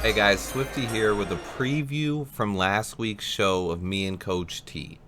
Hey guys, Swifty here with a preview from last week's show of me and Coach T.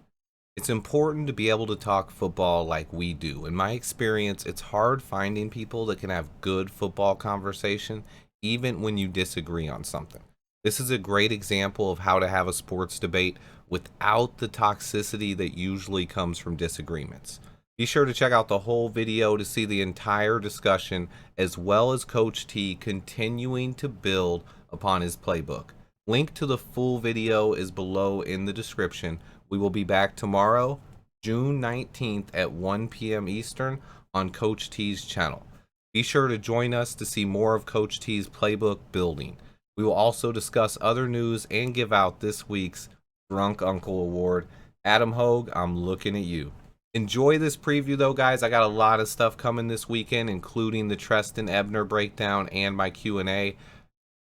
It's important to be able to talk football like we do. In my experience, it's hard finding people that can have good football conversation even when you disagree on something. This is a great example of how to have a sports debate without the toxicity that usually comes from disagreements. Be sure to check out the whole video to see the entire discussion, as well as Coach T continuing to build upon his playbook. Link to the full video is below in the description. We will be back tomorrow, June 19th at 1 p.m. Eastern on Coach T's channel. Be sure to join us to see more of Coach T's playbook building. We will also discuss other news and give out this week's Drunk Uncle Award. Adam Hogue, I'm looking at you. Enjoy this preview though, guys. I got a lot of stuff coming this weekend, including the Treston Ebner breakdown and my Q&A.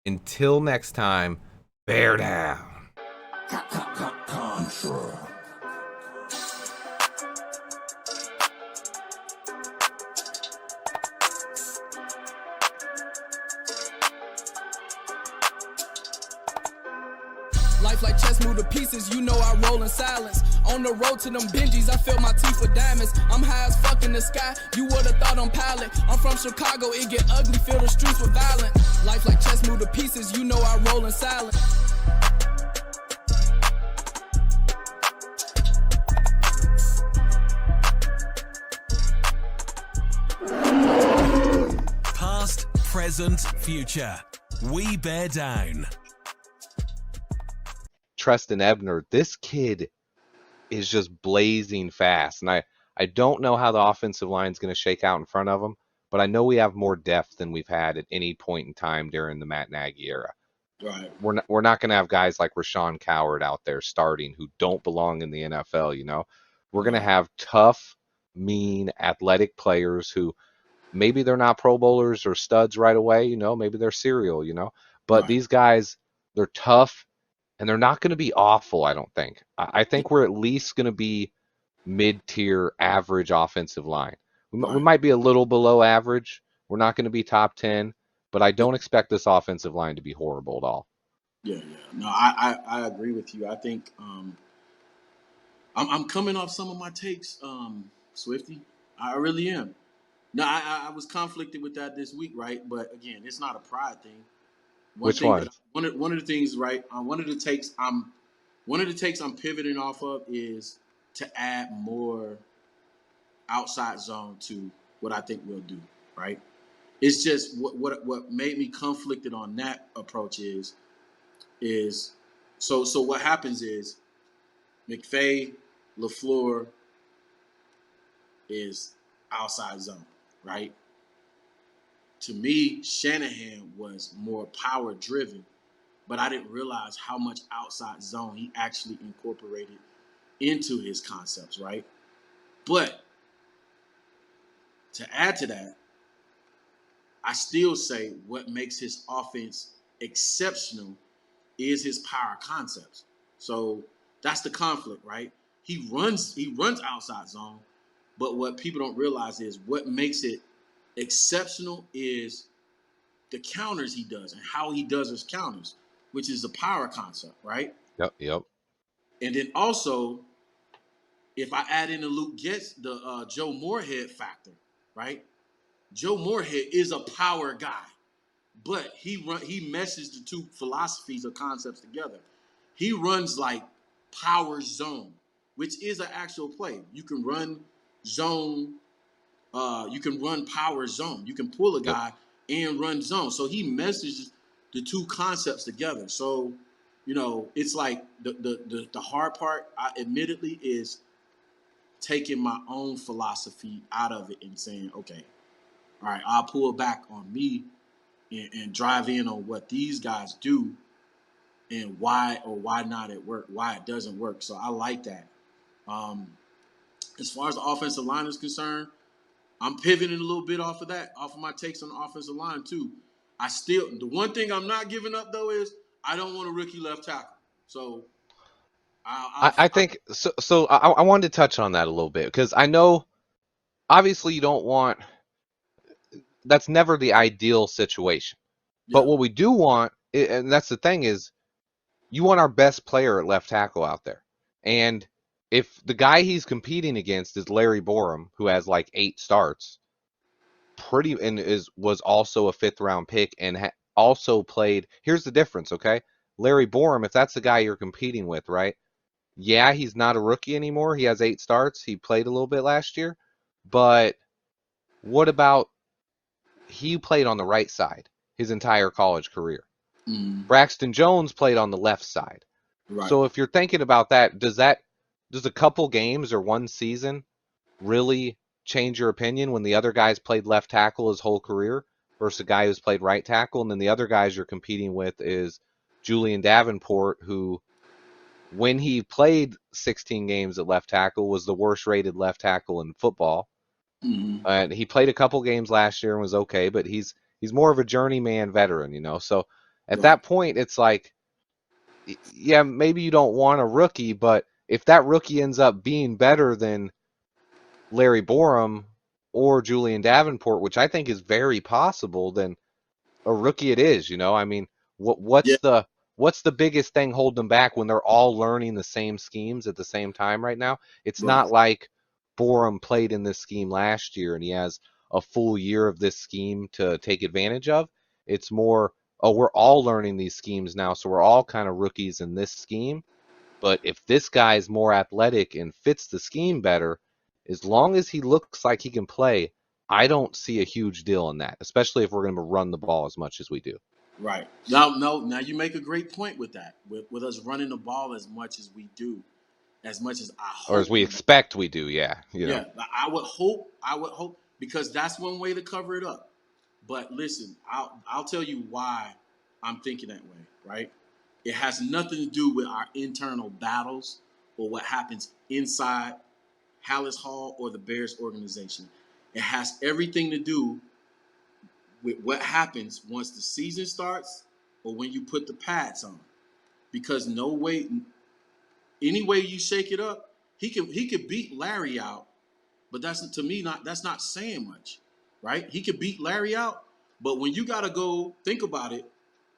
Until next time, bear down. Contra. Life like chess, move to pieces, you know I roll in silence. On the road to them Benjis, I fill my teeth with diamonds. I'm high as fuck in the sky, you would've thought I'm pilot. I'm from Chicago, it get ugly, fill the streets with violence. Life like chess, move to pieces, you know I roll in silence. Past, present, future. We bear down. Treston Ebner, this kid is just blazing fast. And I don't know how the offensive line is going to shake out in front of him, but I know we have more depth than we've had at any point in time during the Matt Nagy era. Right. We're not going to have guys like Rashawn Coward out there starting who don't belong in the NFL, you know. We're going to have tough, mean, athletic players who maybe they're not Pro Bowlers or studs right away, you know, maybe they're serial, you know. But Right. these guys, they're tough. And they're not going to be awful, I don't think. I think we're at least going to be mid-tier average offensive line. We might be a little below average. We're not going to be top 10, but I don't expect this offensive line to be horrible at all. Yeah. No, I agree with you. I think I'm coming off some of my takes, Swifty. I really am. No, I was conflicted with that this week, right? But again, it's not a pride thing. Which one? One of the things, right? One of the takes I'm pivoting off of is to add more outside zone to what I think we'll do, right? It's just what made me conflicted on that approach is so what happens is McVay, LaFleur is outside zone, right? To me, Shanahan was more power driven, but I didn't realize how much outside zone he actually incorporated into his concepts, right? But to add to that, I still say what makes his offense exceptional is his power concepts. So that's the conflict, right? He runs outside zone, but what people don't realize is what makes it exceptional is the counters he does and how he does his counters, which is the power concept, right? Yep. And then also, if I add in the Luke Getz, the Joe Moorhead factor, right? Joe Moorhead is a power guy, but he meshes the two philosophies or concepts together. He runs like power zone, which is an actual play. You can run zone. You can run power zone. You can pull a guy and run zone. So he meshes the two concepts together. So, you know, it's like the hard part, admittedly, is taking my own philosophy out of it and saying, okay, all right, I'll pull back on me and drive in on what these guys do and why or why not it work, why it doesn't work. So I like that. As far as the offensive line is concerned, I'm pivoting a little bit off of that, off of my takes on the offensive line too. The one thing I'm not giving up though is I don't want a rookie left tackle. So I think so. I wanted to touch on that a little bit because I know, obviously, you don't want. That's never the ideal situation. Yeah. But what we do want and that's the thing is, you want our best player at left tackle out there. And if the guy he's competing against is Larry Borum, who has like 8 starts, was also a 5th-round pick and also played. Here's the difference, okay? Larry Borum, if that's the guy you're competing with, right? Yeah, he's not a rookie anymore. He has 8 starts. He played a little bit last year. But what about he played on the right side his entire college career? Braxton Jones played on the left side. Right. So if you're thinking about that, does a couple games or one season really change your opinion when the other guy's played left tackle his whole career versus a guy who's played right tackle? And then the other guys you're competing with is Julian Davenport, who, when he played 16 games at left tackle, was the worst rated left tackle in football. And he played a couple games last year and was okay, but he's more of a journeyman veteran, you know. So at that point, it's like, yeah, maybe you don't want a rookie, but if that rookie ends up being better than Larry Borum or Julian Davenport, which I think is very possible, then a rookie it is, you know. I mean, Yeah. what's the biggest thing holding them back when they're all learning the same schemes at the same time right now? It's Right. not like Borum played in this scheme last year and he has a full year of this scheme to take advantage of. It's more, oh, we're all learning these schemes now, so we're all kind of rookies in this scheme. But if this guy's more athletic and fits the scheme better, as long as he looks like he can play, I don't see a huge deal in that, especially if we're going to run the ball as much as we do. Right. Now you make a great point with that. With us running the ball as much as we do, as much as I Or as hope we we do. expect we do, yeah. You know. Yeah, I would hope because that's one way to cover it up. But listen, I'll tell you why I'm thinking that way, right? It has nothing to do with our internal battles or what happens inside Hallis Hall or the Bears organization. It has everything to do with what happens once the season starts or when you put the pads on. Because no way, any way you shake it up, he could beat Larry out, but that's to me that's not saying much, right? He could beat Larry out, but when you gotta go think about it,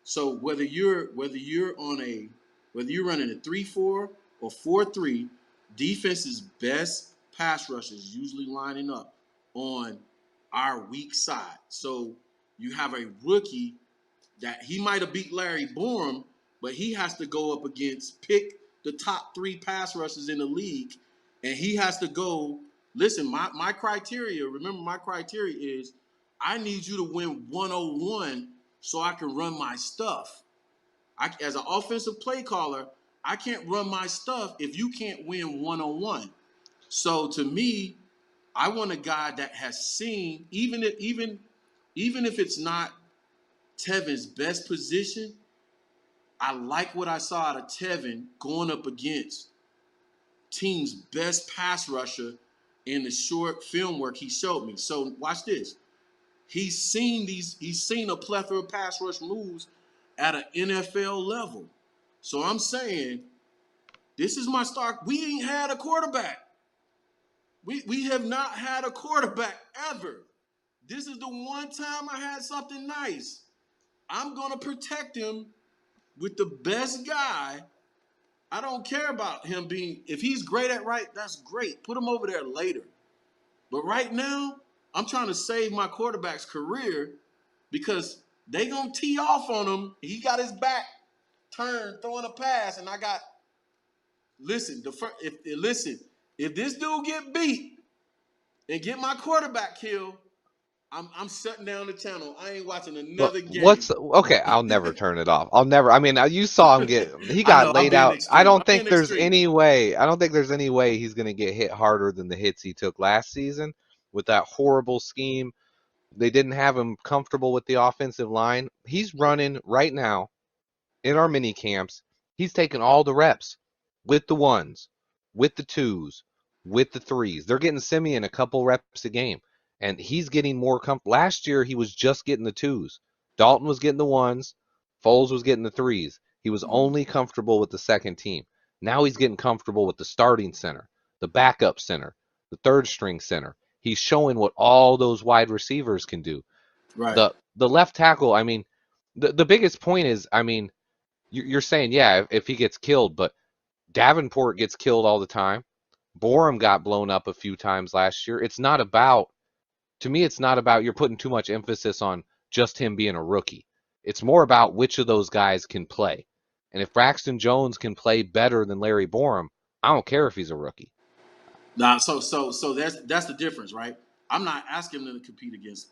so whether you're running a 3-4 or 4-3, defense's best pass rushers usually lining up on our weak side. So you have a rookie that he might have beat Larry Borum, but he has to go up against pick the top 3 pass rushers in the league, and he has to go. Listen, my criteria. Remember, my criteria is I need you to win 101 so I can run my stuff. As an offensive play caller, I can't run my stuff if you can't win 101. So to me, I want a guy that has seen, even if it's not Tevin's best position, I like what I saw out of Tevin going up against team's best pass rusher in the short film work he showed me. So watch this. He's seen a plethora of pass rush moves at an NFL level. So I'm saying, this is my start. We ain't had a quarterback. We have not had a quarterback ever. This is the one time I had something nice. I'm going to protect him with the best guy. I don't care about him being, if he's great at right, that's great. Put him over there later. But right now, I'm trying to save my quarterback's career because they going to tee off on him. He got his back turned, throwing a pass, and I got, listen, if this dude get beat and get my quarterback killed, I'm shutting down the channel. I ain't watching But another game. what's okay? I'll never turn it off. I'll never. I mean, you saw him get. He I got know I'm laid being out. I extreme. don't I'm being think there's extreme. any way. I don't think there's any way he's going to get hit harder than the hits he took last season with that horrible scheme. They didn't have him comfortable with the offensive line. He's running right now in our mini camps. He's taking all the reps with the ones, with the twos, with the threes. They're getting Simeon a couple reps a game, and he's getting more comfortable. Last year, he was just getting the twos. Dalton was getting the ones. Foles was getting the threes. He was only comfortable with the second team. Now he's getting comfortable with the starting center, the backup center, the third string center. He's showing what all those wide receivers can do. Right. The left tackle, I mean, The biggest point is, I mean, you're saying, yeah, if he gets killed, but Davenport gets killed all the time. Borum got blown up a few times last year. It's not about, to me, it's not about you're putting too much emphasis on just him being a rookie. It's more about which of those guys can play. And if Braxton Jones can play better than Larry Borum, I don't care if he's a rookie. Nah, so that's the difference, right? I'm not asking them to compete against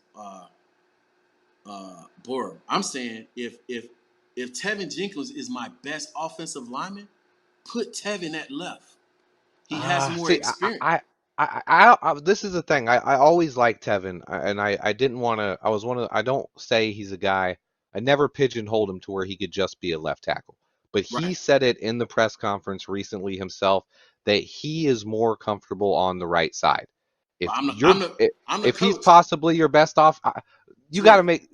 Borum. I'm saying if Tevin Jenkins is my best offensive lineman, put Tevin at left. He has more See, experience. this is the thing. I always liked Tevin, and I didn't want to. I was one of. I don't say he's a guy. I never pigeonholed him to where he could just be a left tackle. But he Right. said it in the press conference recently himself that he is more comfortable on the right side. But If I'm the you're, I'm the if he's coach. possibly your best off, Swift. you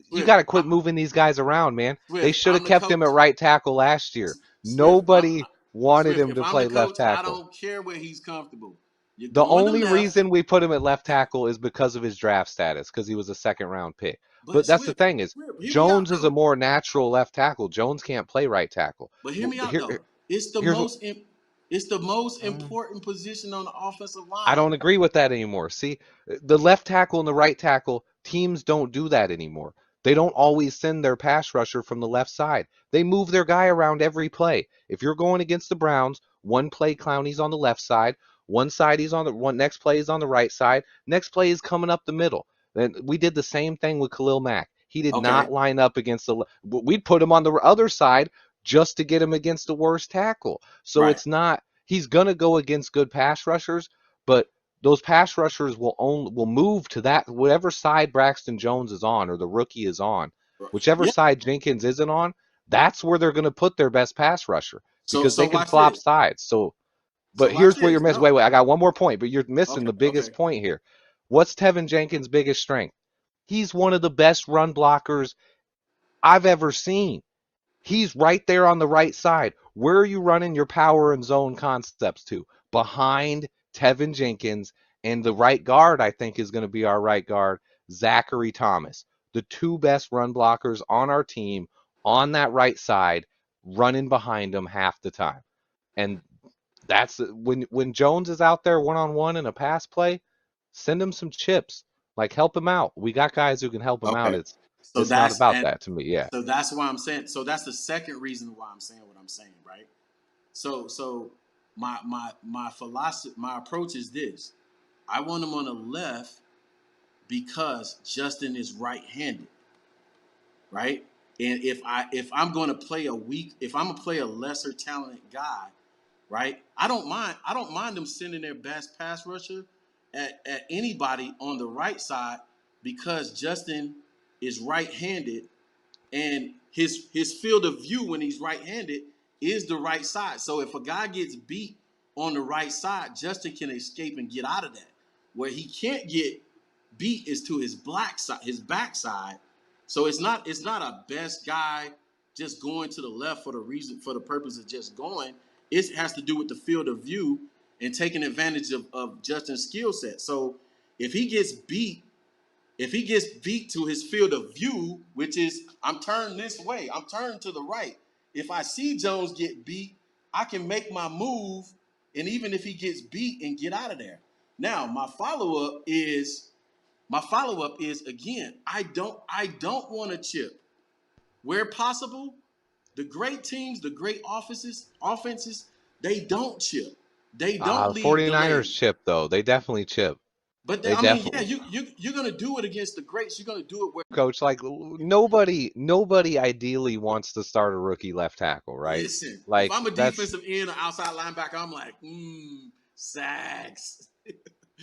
Swift. got to quit moving these guys around, man. They Swift. should I'm have the kept him coach. at right tackle last year. Swift. Nobody wanted Swift. him If to I'm the play left coach, I tackle. don't care where he's comfortable. You're The going to only left, reason we put him at left tackle is because of his draft status, because he was a second round pick. but But that's the Swift. thing is, Swift. Hear me out Jones is a though. more natural left tackle. Jones can't play right tackle. But hear me out Here, though. It's the here's what most. It's the most important position on the offensive I line. don't agree with that anymore. See, the left tackle and the right tackle, teams don't do that anymore. They don't always send their pass rusher from the left side. They move their guy around every play. If you're going against the Browns, one play Clowney's on the left side, one side he's on the one next play is on the right side, next play is coming up the middle. And we did the same thing with Khalil Mack. He did Okay. not line up against we'd put him on the other side just to get him against the worst tackle. So Right. it's not he's going to go against good pass rushers, but those pass rushers will move to that whatever side Braxton Jones is on or the rookie is on, whichever Yeah. side Jenkins isn't on. That's where they're going to put their best pass rusher So because so they can watch flop this. sides. So, So but watch here's where you're this. missing. No. Wait, I got one more point, but you're missing Okay. the Okay. biggest point here. What's Tevin Jenkins' biggest strength? He's one of the best run blockers I've ever seen. He's right there on the right side. Where are you running your power and zone concepts to? Behind Tevin Jenkins, and the right guard, I think, is going to be our right guard, Zachary Thomas. The two best run blockers on our team on that right side, running behind him half the time. And that's when Jones is out there one on one in a pass play, send him some chips. Like help him out. We got guys who can help him out. Okay. So It's not that's about and that to me. Yeah. so that's why I'm saying. So that's the second reason why I'm saying what I'm saying, right? So my philosophy, my approach is this: I want him on the left because Justin is right-handed, right? And if I'm going to play if I'm gonna play a lesser talented guy, right? I don't mind them sending their best pass rusher at anybody on the right side because Justin is right-handed and his field of view when he's right-handed is the right side. So if a guy gets beat on the right side, Justin can escape and get out of that. Where he can't get beat is to his his backside. So it's not a best guy just going to the left for the purpose of just going. It has to do with the field of view and taking advantage of Justin's skill set. So if he gets beat if he gets beat to his field of view, which is I'm turned this way, I'm turned to the right. If I see Jones get beat, I can make my move, and even if he gets beat and get out of there. Now, my follow up is again, I don't want to chip. Where possible, the great teams, the great offenses, they don't chip. They don't The leave 49ers delays. chip though. They definitely chip. They I mean, yeah, definitely you're gonna do it against the greats. You're gonna do it where coach like nobody ideally wants to start a rookie left tackle, right? listen, if Like I'm a that's defensive end or outside linebacker, I'm like, sacks.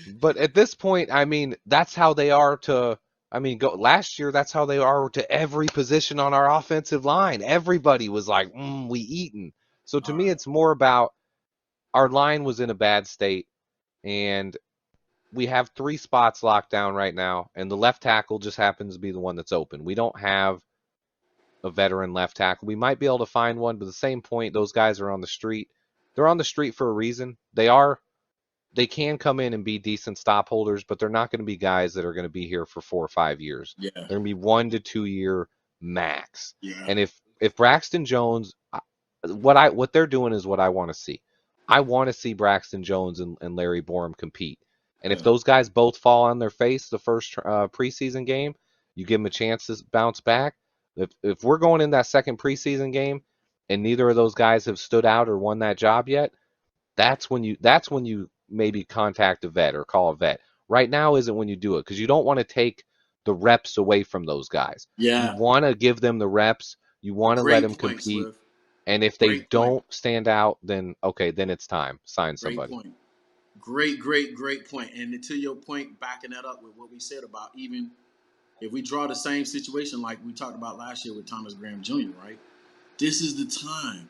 but at this point, I mean, that's how they are to I mean, go last year that's how they are to every position on our offensive line. Everybody was like, we eating. So to All me right. it's more about our line was in a bad state and we have three spots locked down right now, and the left tackle just happens to be the one that's open. We don't have a veteran left tackle. We might be able to find one, but at the same point, those guys are on the street. They're on the street for a reason. They can come in and be decent stop holders, but they're not going to be guys that are going to be here for 4 or 5 years. Yeah. They're going to be 1 to 2 year max. Yeah. And if Braxton Jones, what they're doing is what I want to see. I want to see Braxton Jones and Larry Borum compete. And if Yeah. those guys both fall on their face the first preseason game, you give them a chance to bounce back. If we're going in that second preseason game and neither of those guys have stood out or won that job yet, that's when you maybe contact a vet or call a vet. Right now isn't when you do it because you don't want to take the reps away from those guys. You Yeah. want to give them the reps. You want to let them Great point, compete. Swift. And if they Great point. don't stand out, then okay, then it's time. Sign Great somebody. point. Great point. And to your point, backing that up with what we said about even if we draw the same situation like we talked about last year with Thomas Graham Jr., right? This is the time.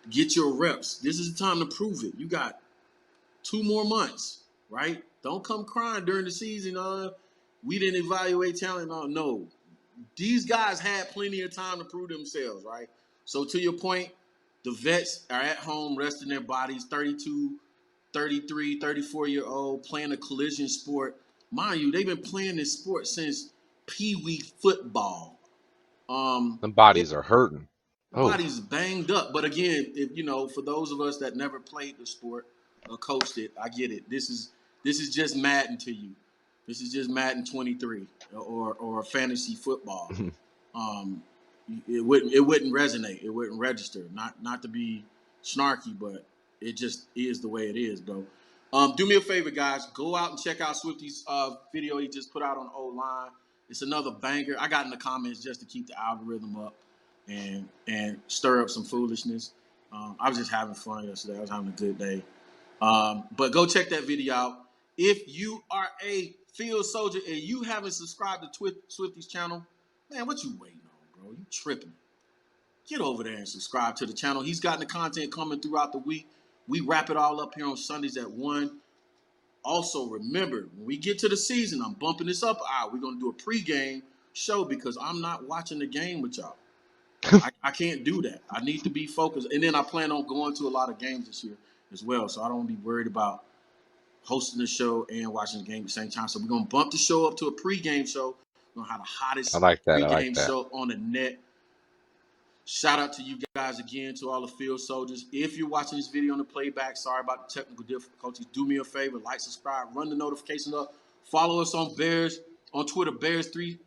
Get your reps. This is the time to prove it. You got 2 more months, right? Don't come crying during the season. We didn't evaluate talent. No. These guys had plenty of time to prove themselves, right? So to your point, the vets are at home resting their bodies, 32, 33, 34-year-old playing a collision sport. Mind you, they've been playing this sport since pee-wee football. The Yeah, bodies are hurting. Oh, body's banged up. But again, if for those of us that never played the sport or coached it, I get it. This is just Madden to you. This is just Madden 23 or fantasy football. Um, it wouldn't resonate. It wouldn't register. Not to be snarky, but it just is the way it is, bro. Do me a favor, guys. Go out and check out Swifty's video he just put out on O-line. It's another banger. I got in the comments just to keep the algorithm up and stir up some foolishness. I was just having fun yesterday. I was having a good day. But go check that video out. If you are a field soldier and you haven't subscribed to Swifty's channel, man, what you waiting on, bro? You tripping. Get over there and subscribe to the channel. He's got the content coming throughout the week. We wrap it all up here on Sundays at 1. Also, remember, when we get to the season, I'm bumping this up. We're going to do a pregame show because I'm not watching the game with y'all. I can't do that. I need to be focused. And then I plan on going to a lot of games this year as well. So I don't want to be worried about hosting the show and watching the game at the same time. So we're going to bump the show up to a pregame show. We're going to have the I hottest like that. I like pregame that. show on the net. Shout out to you guys again, to all the field soldiers. If you're watching this video on the playback, sorry about the technical difficulties. Do me a favor, like, subscribe, run the notifications up. Follow us on Twitter, Bears 360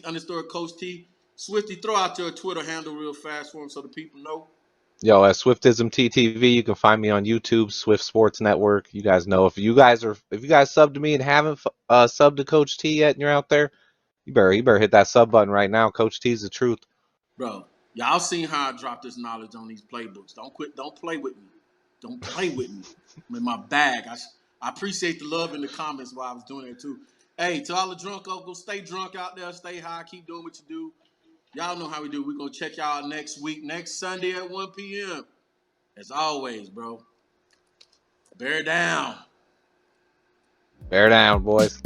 _ Coach T. Swifty, throw out your Twitter handle real fast for them so the people know. Yo, at Swiftism TTV, you can find me on YouTube, Swift Sports Network. You guys know if you guys subbed to me and haven't subbed to Coach T yet, and you're out there, you better hit that sub button right now. Coach T's the truth. Bro, y'all seen how I drop this knowledge on these playbooks. Don't play with me. Don't play with me. I'm in my bag. I appreciate the love in the comments while I was doing it too. Hey, to all the drunk uncles, stay drunk out there, stay high, keep doing what you do. Y'all know how we do. We're going to check y'all next week, next Sunday at 1 p.m. As always, bro. Bear down. Bear down, boys.